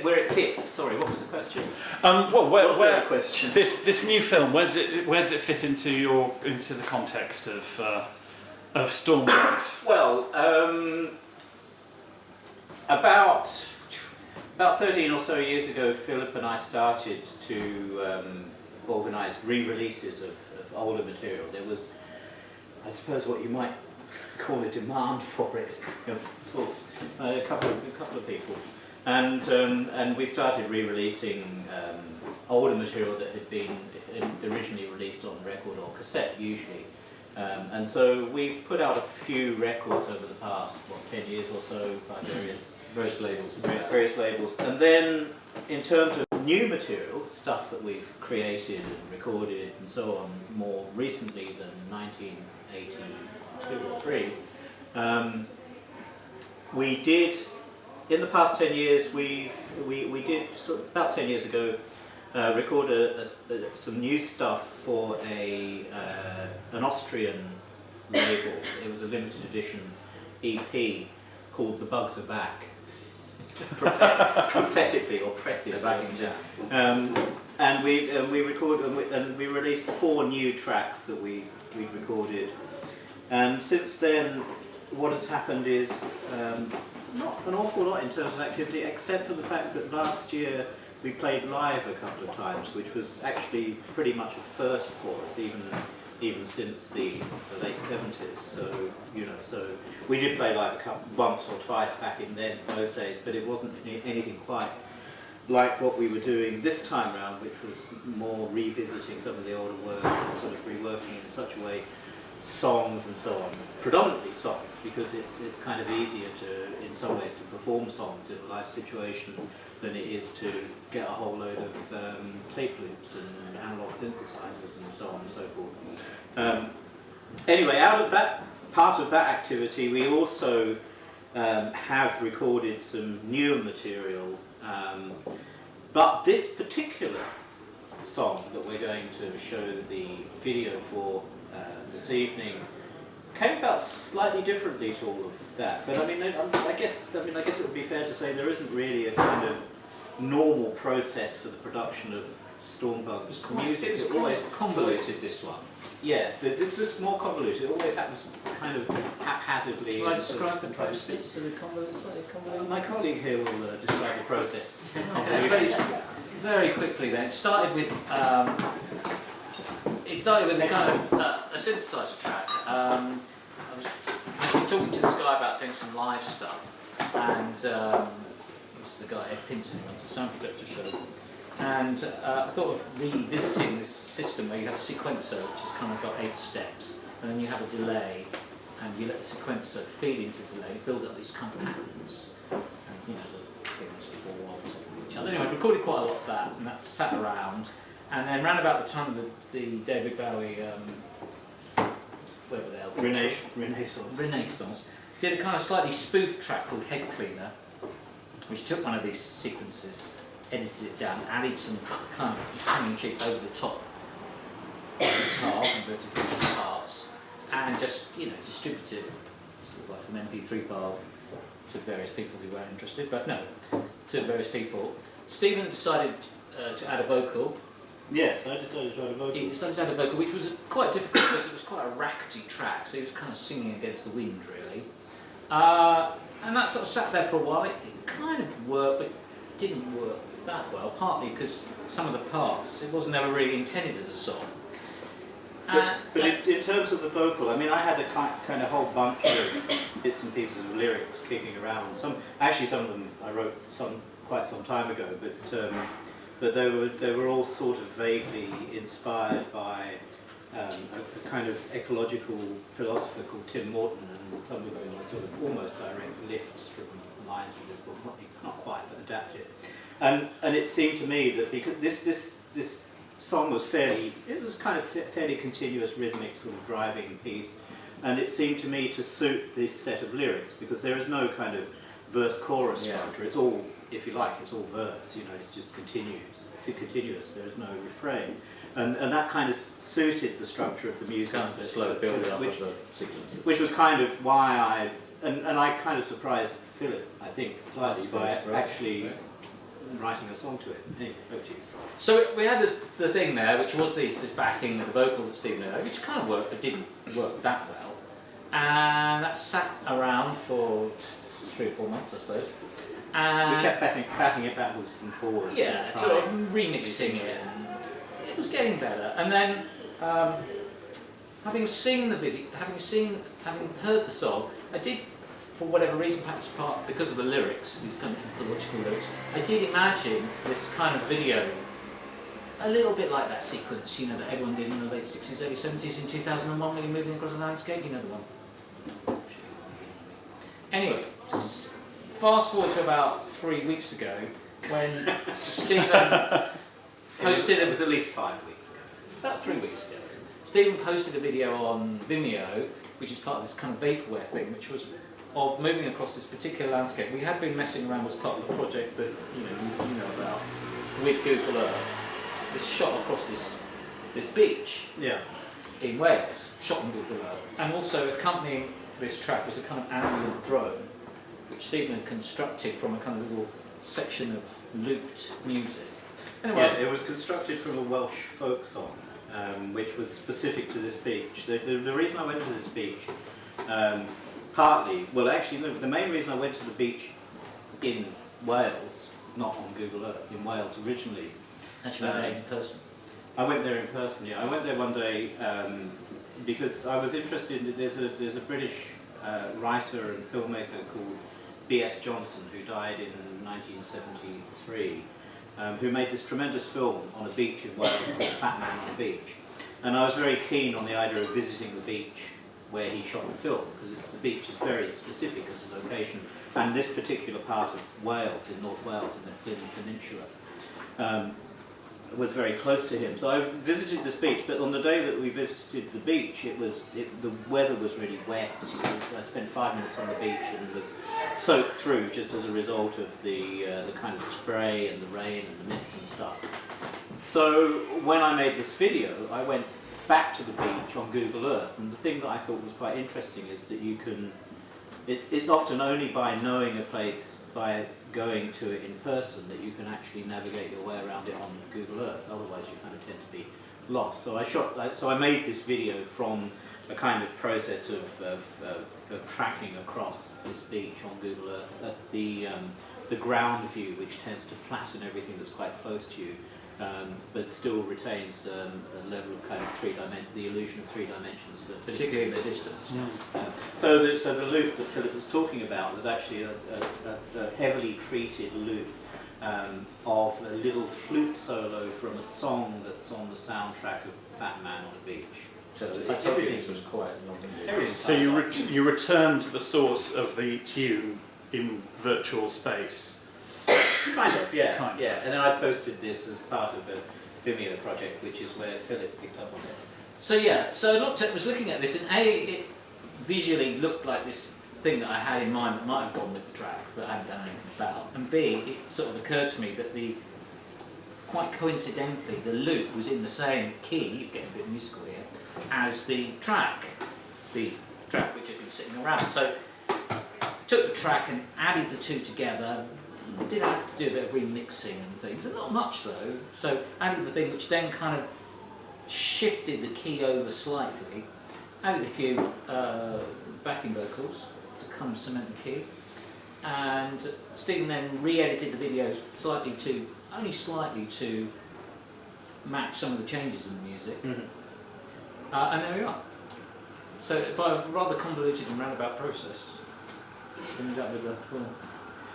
where it fits. Sorry, what was the question? Well, where question? This new film, where does it fit into the context of Stormworks? Well, about 13 or so years ago, Philip and I started to organise re-releases of older material. There was, I suppose, what you might call a demand for it of sorts. A couple of people, and we started re-releasing older material that had been originally released on record or cassette, usually. And so we put out a few records over the past 10 years or so by various labels. And then, in terms of new material, stuff that we've created and recorded and so on, more recently than 1982 or 3, we did, in the past 10 years, we did, about 10 years ago, record some new stuff for an Austrian label. It was a limited edition EP called The Bugs Are Back. Prophetically or pressing. They're back in town. And we recorded and we released 4 new tracks that we'd recorded. And since then, what has happened is not an awful lot in terms of activity, except for the fact that last year we played live a couple of times, which was actually pretty much a first for us, even since the late 70s. So so we did play live once or twice back in those days, but it wasn't anything quite like what we were doing this time round, which was more revisiting some of the older work and sort of reworking in such a way songs and so on, predominantly songs, because it's kind of easier to, in some ways, to perform songs in a live situation than it is to get a whole load of tape loops and analog synthesizers and so on and so forth. Anyway, out of that part of that activity, we also have recorded some newer material, but this particular song that we're going to show the video for this evening came about slightly differently to all of that. But I guess it would be fair to say there isn't really a kind of normal process for the production of Stormbug's music. It was quite convoluted, this one. Yeah, this was more convoluted. It always happens kind of haphazardly. Shall I describe the process? Slightly convoluted? My colleague here will describe the process. Okay, very quickly then. It started with a kind of a synthesizer track. I've been talking to this guy about doing some live stuff, and this is the guy Ed Pinson who runs the Sound Projector show. And I thought of revisiting this system where you have a sequencer which has kind of got 8 steps, and then you have a delay, and you let the sequencer feed into the delay. It builds up these kind of patterns, and the things fall on top of each other. Anyway, I recorded quite a lot of that, and that sat around. And then round about the time of the David Bowie, whatever the hell, Renaissance, did a kind of slightly spoofed track called Head Cleaner, which took one of these sequences, edited it down, added some kind of tongue-in-cheek over the top guitar, converted into parts, and just distributed it like an MP3 file to various people who weren't interested, but no, to various people. Stephen decided to add a vocal. Yes, I decided to add a vocal. He decided to add a vocal, which was quite difficult because it was quite a rackety track, so he was kind of singing against the wind, really. And that sort of sat there for a while. It kind of worked, but it didn't work that well, partly because some of the parts, it wasn't ever really intended as a song. But in terms of the vocal, I had a kind of whole bunch of bits and pieces of lyrics kicking around. Some of them I wrote quite some time ago, but they were all sort of vaguely inspired by a kind of ecological philosopher called Tim Morton, and some of them are sort of almost direct lifts from lines from this book, not quite, but adapted. And it seemed to me that because this song was fairly continuous, rhythmic, sort of driving piece, and it seemed to me to suit this set of lyrics because there is no kind of verse-chorus structure. It's all, if you like, it's all verse. It's just continuous. There is no refrain, and that kind of suited the structure of the music. Kind of slow build up of the sequence. Which was kind of why I and I kind of surprised Philip, I think, slightly by actually writing a song to it. Anyway, over to you. So we had the thing there, which was this backing with the vocal that Stephen had, which kind of worked, but didn't work that well. And that sat around for 3 or 4 months, I suppose. And We kept batting it backwards and forwards. yeah, and sort of trying. remixing it, and it was getting better. And then, having seen the video, having heard the song, I did, for whatever reason, perhaps part because of the lyrics, these kind of ecological lyrics, I did imagine this kind of video, a little bit like that sequence, you know, that everyone did in the late 60s, early 70s, in 2001 when you're moving across a landscape, you know the one. Anyway, fast forward to about 3 weeks ago, when Stephen posted It was at least 5 weeks ago. about 3 weeks ago, Stephen posted a video on Vimeo, which is part of this kind of vaporware thing, which was of moving across this particular landscape. We had been messing around as part of the project that you know about with Google Earth. This shot across this beach Yeah. in Wales, shot on Google Earth, and also accompanying this track was a kind of ambient drone, which Stephen had constructed from a kind of little section of looped music. Anyway, Yeah, it was constructed from a Welsh folk song, which was specific to this beach. The reason I went to this beach, partly, well actually the main reason I went to the beach in Wales, not on Google Earth, in Wales originally. actually, went there in person. I went there in person, yeah. I went there one day because I was interested in, there's a British writer and filmmaker called B.S. Johnson who died in 1973, who made this tremendous film on a beach in Wales called Fat Man on the Beach. And I was very keen on the idea of visiting the beach where he shot the film, because the beach is very specific as a location, and this particular part of Wales, in North Wales, in the Plymouth Peninsula, was very close to him. So I visited this beach, but on the day that we visited the beach, the weather was really wet. I spent 5 minutes on the beach and was soaked through just as a result of the kind of spray and the rain and the mist and stuff. So when I made this video, I went back to the beach on Google Earth, and the thing that I thought was quite interesting is that you can, it's often only by knowing a place, by going to it in person, that you can actually navigate your way around it on Google Earth. Otherwise you kind of tend to be lost. So I made this video from a kind of process of tracking across this beach on Google Earth at the ground view, which tends to flatten everything that's quite close to you, but still retains a level of kind of the illusion of 3 dimensions. Particularly in the distance. So the loop that Philip was talking about was actually a heavily treated loop of a little flute solo from a song that's on the soundtrack of Fat Man on the Beach. So I told you this was quite long. So you return to the source of the tune in virtual space. Kind of, yeah. Kind of. Yeah, and then I posted this as part of the Vimeo project, which is where Philip picked up on it. So yeah, so I was looking at this, and it visually looked like this thing that I had in mind that might have gone with the track, but I hadn't done anything about. And B, it sort of occurred to me that quite coincidentally, the loop was in the same key, getting a bit musical here, as the track which had been sitting around. So took the track and added the two together. Did have to do a bit of remixing and things, and not much though. So added the thing which then kind of shifted the key over slightly, added a few backing vocals to kind of cement the key, and Stephen then re-edited the video only slightly to match some of the changes in the music, and there we are. So by a rather convoluted and roundabout process, ended up with a full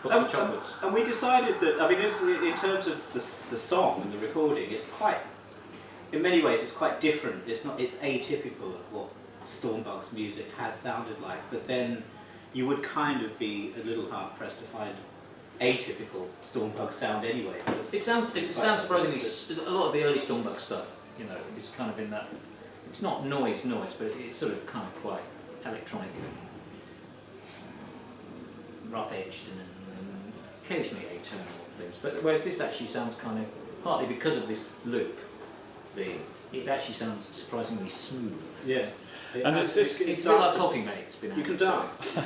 box of chocolates. And we decided that, I mean, in terms of the song and the recording, it's quite, in many ways, it's quite different. It's atypical of what Stormbug's music has sounded like, but then you would kind of be a little hard pressed to find atypical Stormbug sound anyway. It sounds surprisingly, a lot of the early Stormbug stuff, you know, is kind of in that, it's not noise, but it's sort of kind of quite electronic and rough-edged and occasionally atonal things. But whereas this actually sounds kind of, partly because of this loop, it actually sounds surprisingly smooth. Yeah. And is this It's a bit like Coffee Mate's been out. You can so dance. it's-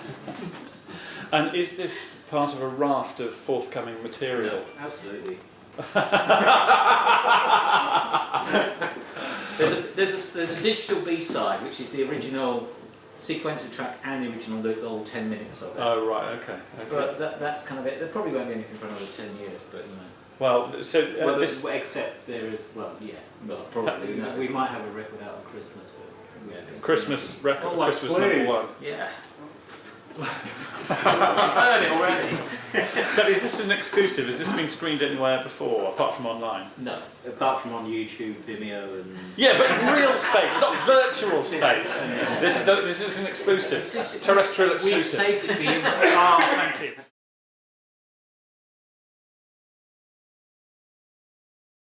and is this part of a raft of forthcoming material? Absolutely. There's a digital B-side, which is the original sequencer track and the original the old 10 minutes of it. Oh right, okay. But that's kind of it. There probably won't be anything for another 10 years, but you know. Well, so Well, this. except there is, well, yeah. Well, probably. We, No. we might have a record out on Christmas, but yeah. Christmas record, Oh, like Christmas Slaves. #1. Yeah. I've heard it already. So is this an exclusive? Has this been screened anywhere before, apart from online? No. Apart from on YouTube, Vimeo, and Yeah, but in real space, not virtual space. This is an exclusive, terrestrial We've exclusive. saved it for you. Oh, thank you.